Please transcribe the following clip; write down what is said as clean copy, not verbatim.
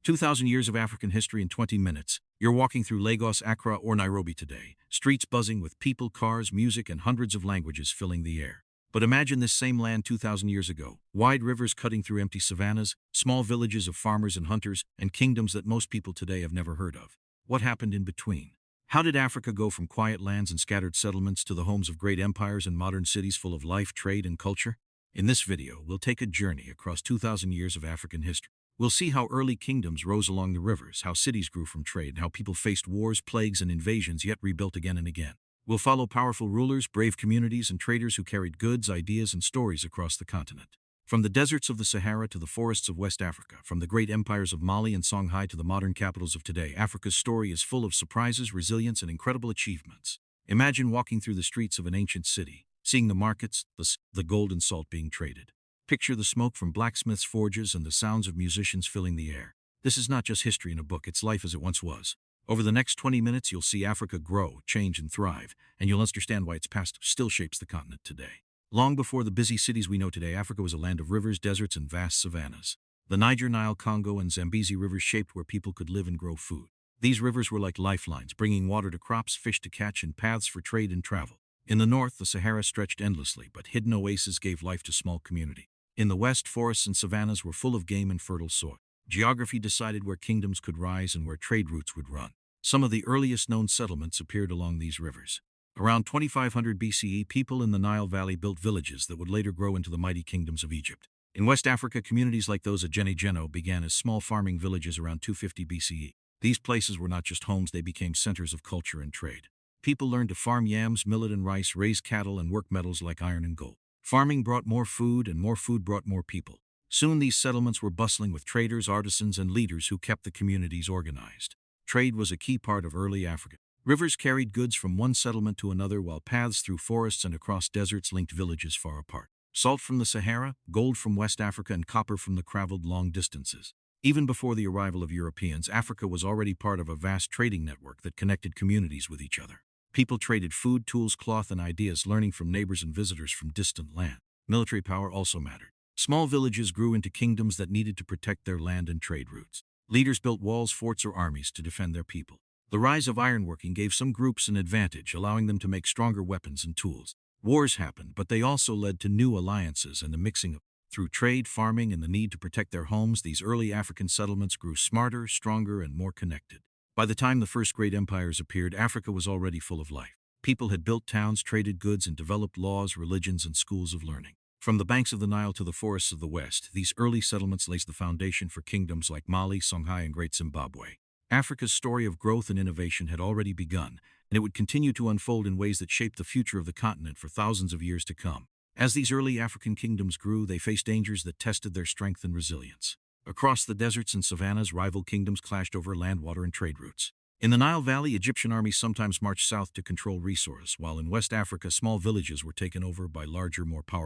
2,000 years of African history in 20 minutes. You're walking through Lagos, Accra, or Nairobi today. Streets buzzing with people, cars, music, and hundreds of languages filling the air. But imagine this same land 2,000 years ago. Wide rivers cutting through empty savannas, small villages of farmers and hunters, and kingdoms that most people today have never heard of. What happened in between? How did Africa go from quiet lands and scattered settlements to the homes of great empires and modern cities full of life, trade, and culture? In this video, we'll take a journey across 2,000 years of African history. We'll see how early kingdoms rose along the rivers, how cities grew from trade, and how people faced wars, plagues, and invasions yet rebuilt again and again. We'll follow powerful rulers, brave communities, and traders who carried goods, ideas, and stories across the continent. From the deserts of the Sahara to the forests of West Africa, from the great empires of Mali and Songhai to the modern capitals of today, Africa's story is full of surprises, resilience, and incredible achievements. Imagine walking through the streets of an ancient city, seeing the markets, the gold and salt being traded. Picture the smoke from blacksmiths' forges and the sounds of musicians filling the air. This is not just history in a book, it's life as it once was. Over the next 20 minutes, you'll see Africa grow, change, and thrive, and you'll understand why its past still shapes the continent today. Long before the busy cities we know today, Africa was a land of rivers, deserts, and vast savannas. The Niger, Nile, Congo, and Zambezi rivers shaped where people could live and grow food. These rivers were like lifelines, bringing water to crops, fish to catch, and paths for trade and travel. In the north, the Sahara stretched endlessly, but hidden oases gave life to small communities. In the west, forests and savannas were full of game and fertile soil. Geography decided where kingdoms could rise and where trade routes would run. Some of the earliest known settlements appeared along these rivers. Around 2500 BCE, people in the Nile Valley built villages that would later grow into the mighty kingdoms of Egypt. In West Africa, communities like those at Geno began as small farming villages around 250 BCE. These places were not just homes, they became centers of culture and trade. People learned to farm yams, millet and rice, raise cattle, and work metals like iron and gold. Farming brought more food, and more food brought more people. Soon these settlements were bustling with traders, artisans, and leaders who kept the communities organized. Trade was a key part of early Africa. Rivers carried goods from one settlement to another, while paths through forests and across deserts linked villages far apart. Salt from the Sahara, gold from West Africa, and copper from the traveled long distances. Even before the arrival of Europeans, Africa was already part of a vast trading network that connected communities with each other. People traded food, tools, cloth, and ideas, learning from neighbors and visitors from distant land. Military power also mattered. Small villages grew into kingdoms that needed to protect their land and trade routes. Leaders built walls, forts, or armies to defend their people. The rise of ironworking gave some groups an advantage, allowing them to make stronger weapons and tools. Wars happened, but they also led to new alliances and the mixing of. Through trade, farming, and the need to protect their homes, these early African settlements grew smarter, stronger, and more connected. By the time the first great empires appeared, Africa was already full of life. People had built towns, traded goods, and developed laws, religions, and schools of learning. From the banks of the Nile to the forests of the West, these early settlements laid the foundation for kingdoms like Mali, Songhai, and Great Zimbabwe. Africa's story of growth and innovation had already begun, and it would continue to unfold in ways that shaped the future of the continent for thousands of years to come. As these early African kingdoms grew, they faced dangers that tested their strength and resilience. Across the deserts and savannas, rival kingdoms clashed over land, water, and trade routes. In the Nile Valley, Egyptian armies sometimes marched south to control resources, while in West Africa, small villages were taken over by larger, more powerful